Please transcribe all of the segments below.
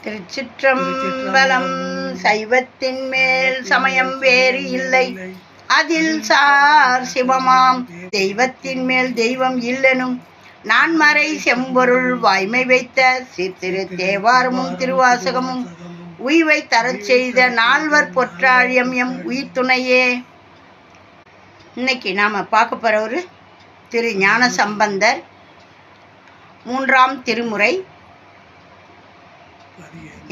திருச்சிற்றம்பலம். சைவத்தின் மேல் சமயம் வேறு இல்லை, அதில் சார் சிவமாம். தெய்வத்தின் மேல் தெய்வம் இல்லெனும் நான்மறை செம்பொருள் வாய்மை வைத்த சீர்திரு தேவாரமும் திருவாசகமும் உய்வை தரச் செய்த நால்வர் பொற்றாழியம் எம் உயிர் துணையே. இன்னைக்கு நாம் பார்க்க போகிறவர் திரு ஞான சம்பந்தர், 3ஆம் திருமுறை.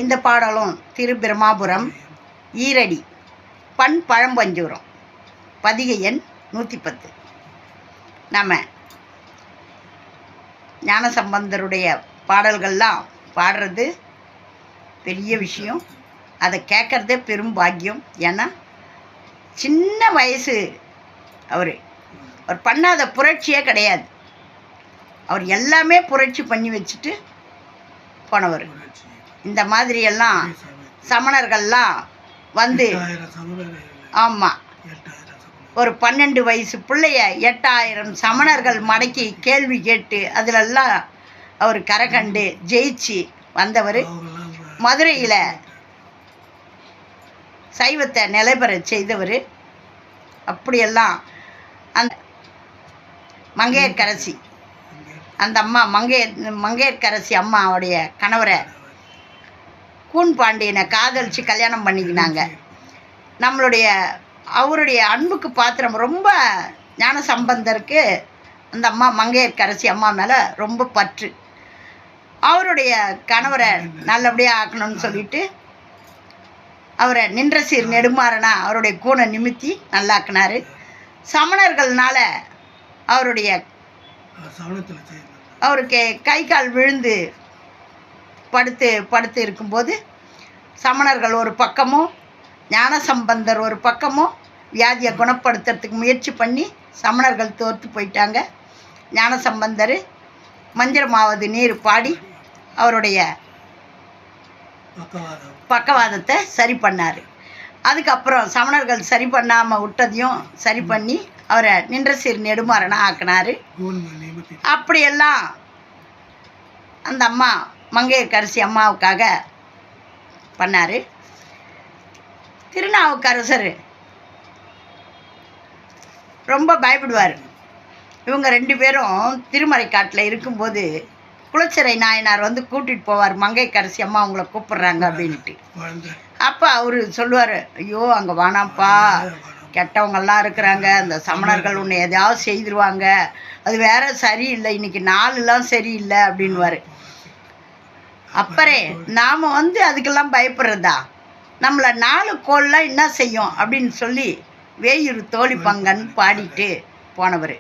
இந்த பாடலும் திரு பிரமாபுரம், ஈரடி, பண் பழம்பஞ்சூரம், பதிகை எண் 110. நம்ம ஞானசம்பந்தருடைய பாடல்கள்லாம் பாடுறது பெரிய விஷயம், அதை கேட்குறதே பெரும் பாக்கியம். ஏன்னா சின்ன வயசு அவர் பண்ணாத புரட்சியே கிடையாது. அவர் எல்லாமே புரட்சி பண்ணி வச்சுட்டு போனவர். இந்த மாதிரியெல்லாம் சமணர்கள்லாம் வந்து, ஆமாம், ஒரு 12 வயசு பிள்ளைய 8000 சமணர்கள் மடக்கி கேள்வி கேட்டு அதிலெல்லாம் அவர் கரை கண்டு ஜெயிச்சு வந்தவர். மதுரையில் சைவத்தை நிலைபெற செய்தவர். அப்படியெல்லாம் அந்த மங்கையர்க்கரசி, அந்த அம்மா மங்கையர்க்கரசி அம்மாவுடைய கணவரை கூன் பாண்டியனை காதலிச்சு கல்யாணம் பண்ணிக்கினாங்க. அவருடைய அன்புக்கு பாத்திரம் ரொம்ப ஞான சம்பந்தருக்கு அந்த அம்மா மங்கையர்க்கரசி அம்மா மேலே ரொம்ப பற்று. அவருடைய கணவரை நல்லபடியாக ஆக்கணும்னு சொல்லிட்டு அவரை நின்ற சீர் நெடுமாறனா அவருடைய கூனை நிமித்தி நல்லாக்குனார். சமணர்கள்னால அவருக்கு கை கால் விழுந்து படுத்து இருக்கும்போது சமணர்கள் ஒரு பக்கமும் ஞானசம்பந்தர் ஒரு பக்கமும் வியாதியை குணப்படுத்துறதுக்கு முயற்சி பண்ணி சமணர்கள் தோற்று போயிட்டாங்க. ஞானசம்பந்தர் மஞ்சள் நீர் பாடி அவருடைய பக்கவாதத்தை சரி பண்ணார். அதுக்கப்புறம் சமணர்கள் சரி பண்ணாமல் விட்டதையும் சரி பண்ணி அவரை நின்ற சீர் நெடுமாறனா ஆக்கினார். அப்படியெல்லாம் அந்த அம்மா மங்கையர்க்கரசி அம்மாவுக்காக பண்ணார். திருநாவுக்கரசர் ரொம்ப பயப்படுவார். இவங்க 2 பேரும் திருமறைக்காட்டில் இருக்கும்போது குலச்சிறை நாயனார் வந்து கூட்டிகிட்டு போவார், மங்கையர்க்கரசி அம்மா அவங்கள கூப்பிட்றாங்க அப்படின்ட்டு. அப்போ அவர் சொல்லுவார், ஐயோ அங்கே வானாப்பா, கெட்டவங்கெல்லாம் இருக்கிறாங்க, அந்த சமணர்கள் உன்னை எதையாவது செய்திருவாங்க, அது வேற சரியில்லை, இன்னைக்கு நாளெல்லாம் சரியில்லை அப்படின்வார். அப்பறே நாம் அதுக்கெல்லாம் பயப்படுறதா, நம்மளை 4 கோல்லாம் என்ன செய்யும் அப்படின்னு சொல்லி வேயூர் தோழி பங்கன் பாடிட்டு போனவர்.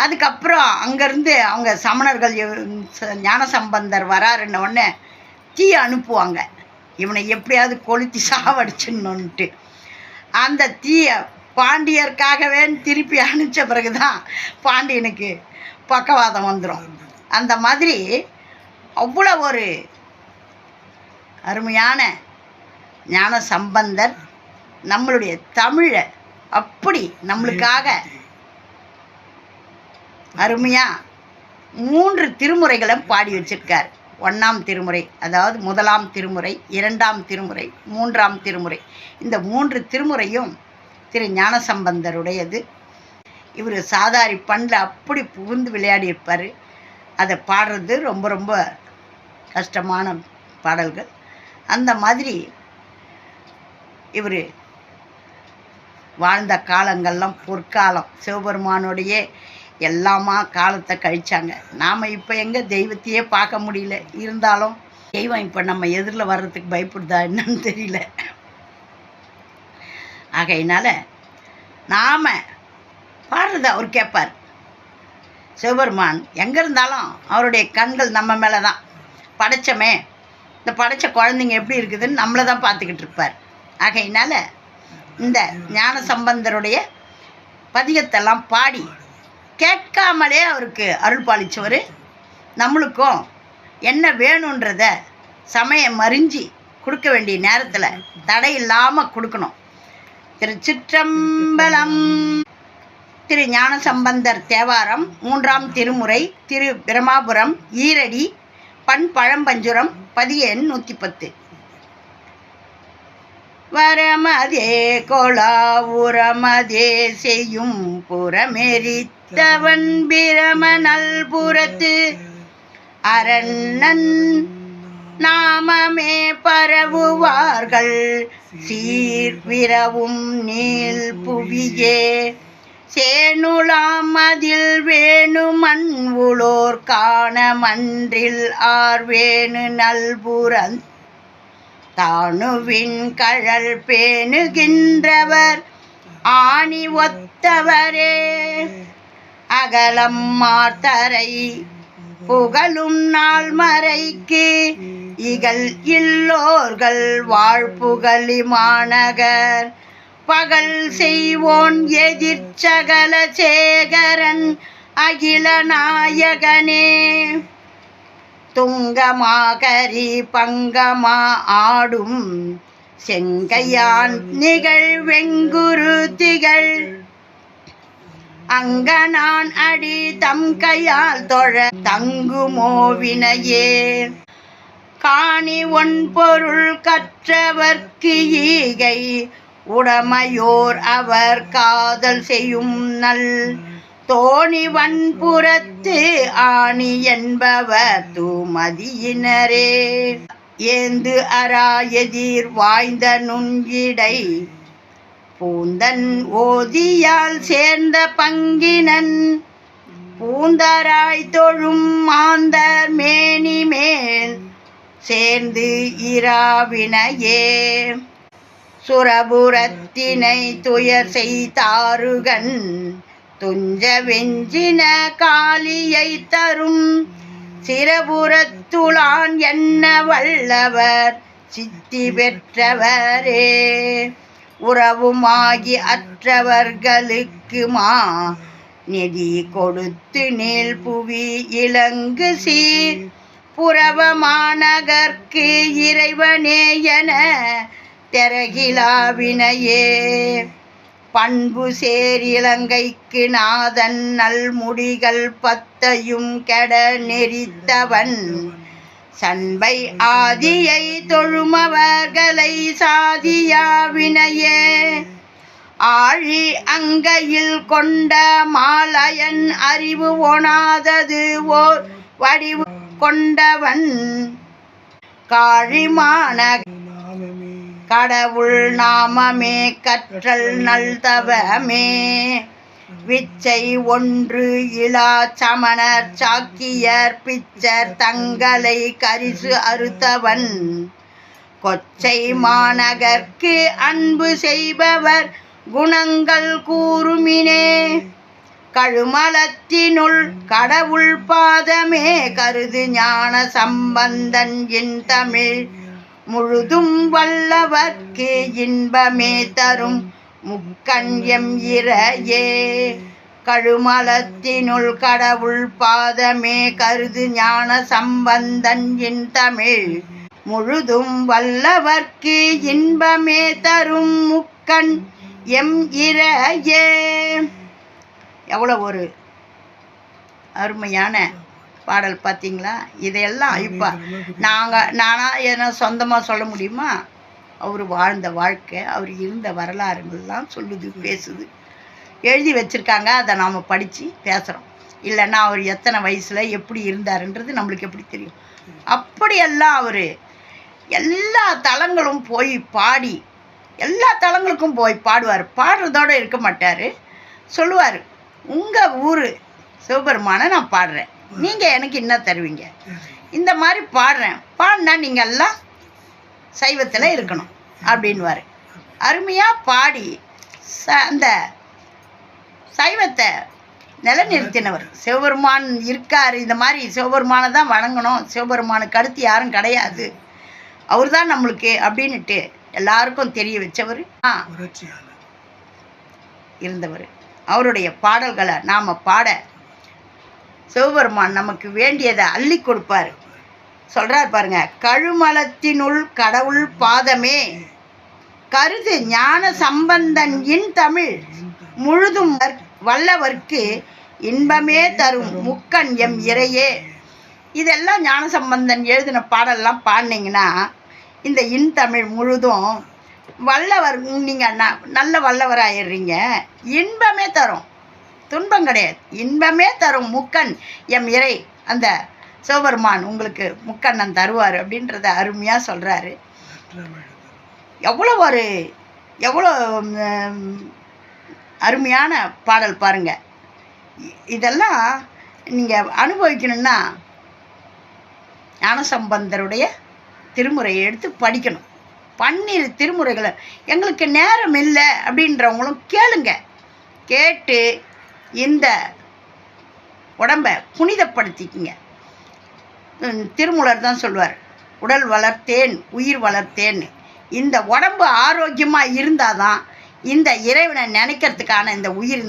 அதுக்கப்புறம் அங்கேருந்து அவங்க சமணர்கள் ஞானசம்பந்தர் வராருன்ன உடனே தீ அனுப்புவாங்க, இவனை எப்படியாவது கொளுத்தி சாவடிச்சுன்னுட்டு. அந்த தீயை பாண்டியருக்காகவே திருப்பி அனுப்பிச்ச பிறகு தான் பாண்டியனுக்கு பக்கவாதம் வந்துடும். அந்த மாதிரி அவ்வளோ ஒரு அருமையான ஞான சம்பந்தர் நம்மளுடைய தமிழை அப்படி நம்மளுக்காக அருமையாக 3 திருமுறைகளை பாடி வச்சிருக்கார். 1ஆம் திருமுறை, அதாவது 1ஆம் திருமுறை, 2ஆம் திருமுறை, 3ஆம் திருமுறை. இந்த 3 திருமுறையும் திரு ஞானசம்பந்தருடையது. இவர் சாதாரி பண்ணில் அப்படி புகுந்து விளையாடி இருப்பார். அதை பாடுறது ரொம்ப ரொம்ப கஷ்டமான பாடல்கள். அந்த மாதிரி இவர் வாழ்ந்த காலங்கள்லாம் பொற்காலம். சிவபெருமானோடைய எல்லாமா காலத்தை கழித்தாங்க. நாம் இப்போ எங்கே தெய்வத்தையே பார்க்க முடியல. இருந்தாலும் தெய்வம் இப்போ நம்ம எதிரில் வர்றதுக்கு பயப்படுதா என்னன்னு தெரியல. ஆகையினால நாம் பாடுறத அவர் கேட்பார். சிவபெருமான் எங்கே இருந்தாலும் அவருடைய கண்கள் நம்ம மேலே தான். படைச்சமே, இந்த படைச்ச குழந்தைங்க எப்படி இருக்குதுன்னு நம்மளை தான் பார்த்துக்கிட்டு இருப்பார். ஆகையினால இந்த ஞான சம்பந்தருடைய பதிகத்தெல்லாம் பாடி கேட்காமலே அவருக்கு அருள் பாலிச்சவர். நம்மளுக்கும் என்ன வேணுன்றத சமயம் அறிஞ்சு கொடுக்க வேண்டிய நேரத்தில் தடை இல்லாமல் கொடுக்கணும். திருச்சிற்றம்பலம். திரு ஞானசம்பந்தர் தேவாரம், 3ஆம் திருமுறை, திரு பிரமாபுரம், ஈரடி, பண் பழம்பஞ்சுரம் பதியெண் 110. வரமதே கொளாவுரமதே செய்யும் புறமெரித்தவன் பிரமநல் புறத்து அரண்ணன் நாமமே பரவுவார்கள் சீர்விரவும் நீள் புவியே சேனுலாம் அதில் வேணு மண் உளோர் காண மன்றில் ஆர்வேணு நல்புறந் தானுவின் கழல் பேணுகின்றவர் ஆணி ஒத்தவரே அகலம் மார்த்தரை புகழும் நாள் மறைக்கு இகழ் இல்லோர்கள் வாழ்புகழி மாநகர் பகல் செய்வோன் எதிர்ச்சகல சேகரன் அகில நாயகனே துங்கமாகரி பங்கமா ஆடும் செங்கையான் நிகழ் வெங்குரு திகழ் அங்கனான் அடி தம் கையால் தொழ தங்குமோவினையே காணி ஒன் பொருள் கற்றவர்க்கு ஈகை உடமையோர் அவர் காதல் செய்யும் நல் தோணி வன்புறத்து ஆணி என்பவர் தூமதியினரே ஏந்து அரா எதிர் வாய்ந்த நுண்கிடை பூந்தன் ஓதியால் சேர்ந்த பங்கினன் பூந்தராய் தொழும் மாந்தர் மேனி மேல் சேர்ந்து இராவினையே சுரபுரத்தினை துயர் செய்தாருகன் துஞ்ச வெஞ்சின காளியை தரும் சிரபுரத்துளான் என்ன வல்லவர் சித்தி பெற்றவரே உறவுமாகி அற்றவர்களுக்கு நெடி கொடுத்து நீள் புவி இலங்கு சீர் புறவமாநகர்க்கு இறைவனே என தெரகிலாவினையே பண்பு சேர் இலங்கைக்கு நாதன் நல்முடிகள் 10 கெட நெறித்தவன் சண்பை ஆதியை தொழுமவர்களை சாதியாவினையே ஆழி அங்கையில் கொண்ட மாலயன் அறிவு ஒணாதது ஓர் வடிவு கொண்டவன் காழிமான கடவுள் நாமமே கற்றல் நல்தவமே விச்சை ஒன்று இலா சமணர் சாக்கியர் பிச்சர் தங்களை கரிசு அறுத்தவன் கொச்சை மாநகர்க்கு அன்பு செய்பவர் குணங்கள் கூறுமினே கழுமலத்தினுள் கடவுள் பாதமே கருது ஞான சம்பந்தன் என் தமிழ் முழுதும் வல்லவர்க்கு இன்பமே தரும் முக்கண் எம் இறையே கழுமலத்தினுள் கடவுள் பாதமே கருது ஞான சம்பந்தன் என் தமிழ் முழுதும் வல்லவர்க்கு இன்பமே தரும் முக்கண் எம் இறையே. எவ்வளோ ஒரு அருமையான பாடல் பார்த்தீங்களா? இதையெல்லாம் இப்போ நானாக எதனா சொந்தமாக சொல்ல முடியுமா? அவர் வாழ்ந்த வாழ்க்கை, அவர் இருந்த வரலாறுகள்லாம் சொல்லுது, பேசுது, எழுதி வச்சுருக்காங்க. அதை நாம் படித்து பேசுகிறோம். இல்லைன்னா அவர் எத்தனை வயசில் எப்படி இருந்தாருன்றது நம்மளுக்கு எப்படி தெரியும்? அப்படியெல்லாம் அவர் எல்லா தலங்களும் போய் பாடி, எல்லா தலங்களுக்கும் போய் பாடுவார். பாடுறதோடு இருக்க மாட்டார். சொல்லுவார், உங்கள் ஊர் சிவபெருமானை நான் பாடுறேன், நீங்கள் எனக்கு என்ன தருவீங்க? இந்த மாதிரி பாடுறேன், பாடினா நீங்கள் எல்லாம் சைவத்தில் இருக்கணும் அப்படின்வார். அருமையாக பாடி அந்த சைவத்தை நிலைநிறுத்தினவர். சிவபெருமான் இருக்கார், இந்த மாதிரி சிவபெருமானை தான் வணங்கணும், சிவபெருமானுக்கு அடுத்து யாரும் கிடையாது, அவர் தான் நம்மளுக்கு அப்படின்னுட்டு எல்லாருக்கும் தெரிய வச்சவர் இருந்தவர். அவருடைய பாடல்களை நாம் பாட சிவபெருமான் நமக்கு வேண்டியதை அள்ளி கொடுப்பார். சொல்கிறார் பாருங்க, கழுமலத்தினுள் கடவுள் பாதமே கருது ஞான சம்பந்தன் இன் தமிழ் முழுதும் வல்லவர்க்கு இன்பமே தரும் முக்கண் எம் இறையே. இதெல்லாம் ஞானசம்பந்தன் எழுதின பாடல்லாம் பாடினீங்கன்னா இந்த இன்தமிழ் முழுதும் வல்லவர், நீங்கள் நல்ல வல்லவராயிடுறீங்க. இன்பமே தரும், துன்பம் கிடையாது, இன்பமே தரும் முக்கண் எம் இறை அந்த சிவபெருமான் உங்களுக்கு முக்கண்ணன் தருவார் அப்படின்றத அருமையாக சொல்கிறாரு. எவ்வளோ அருமையான பாடல் பாருங்கள். இதெல்லாம் நீங்கள் அனுபவிக்கணும்னா ஞானசம்பந்தருடைய திருமுறையை எடுத்து படிக்கணும். 12 திருமுறைகளை எங்களுக்கு நேரம் இல்லை அப்படின்றவங்களும் கேளுங்க. கேட்டு இந்த உடம்பை புனிதப்படுத்திக்குங்க. திருமூலர் தான் சொல்லுவார், உடல் வளர்த்தேன் உயிர் வளர்த்தேன்னு. இந்த உடம்பு ஆரோக்கியமாக இருந்தால் தான் இந்த இறைவனை நினைக்கிறதுக்கான இந்த உயிர்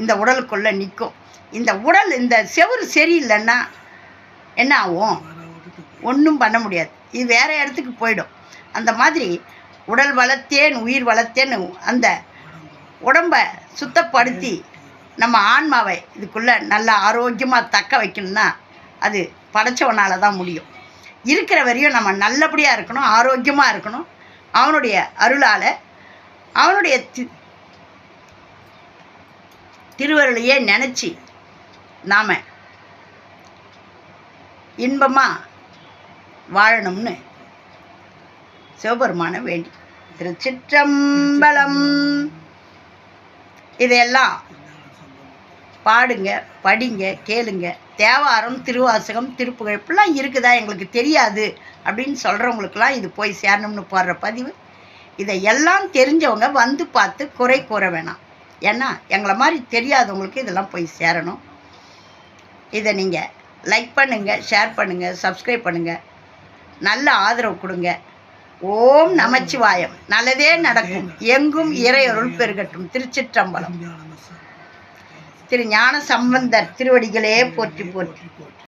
இந்த உடலுக்குள்ளே நிற்கும். இந்த உடல் இந்த செவுறு சரியில்லைன்னா என்ன ஆகும்? ஒன்றும் பண்ண முடியாது, இது வேறு இடத்துக்கு போயிடும். அந்த மாதிரி உடல் வளர்த்தேன் உயிர் வளர்த்தேன்னு அந்த உடம்பை சுத்தப்படுத்தி நம்ம ஆன்மாவை இதுக்குள்ளே நல்லா ஆரோக்கியமாக தக்க வைக்கணும்னா அது படைச்சவனால் தான் முடியும். இருக்கிற வரையும் நம்ம நல்லபடியாக இருக்கணும், ஆரோக்கியமாக இருக்கணும். அவனுடைய அருளால் அவனுடைய திருவருளையே நினச்சி நாம் இன்பமாக வாழணும்னு சிவபெருமான வேண்டி. திருச்சிற்றம்பலம். இதையெல்லாம் பாடுங்க, படிங்க, கேளுங்க. தேவாரம், திருவாசகம், திருப்புகழ் இப்படிலாம் இருக்குதா எங்களுக்கு தெரியாது அப்படின்னு சொல்கிறவங்களுக்கெல்லாம் இது போய் சேரணும்னு போடுற பதிவு. இதை எல்லாம் தெரிஞ்சவங்க வந்து பார்த்து குறை கூற வேணாம். ஏன்னா எங்களை மாதிரி தெரியாதவங்களுக்கு இதெல்லாம் போய் சேரணும். இதை நீங்கள் லைக் பண்ணுங்கள், ஷேர் பண்ணுங்கள், சப்ஸ்கிரைப் பண்ணுங்கள், நல்ல ஆதரவு கொடுங்க. ஓம் நமச்சிவாயம். நல்லதே நடக்கும், எங்கும் இறையருள் பெருகட்டும். திருச்சிற்றம்பலம். திரு ஞான சம்பந்தர் திருவடிகளே போற்றி போற்றி.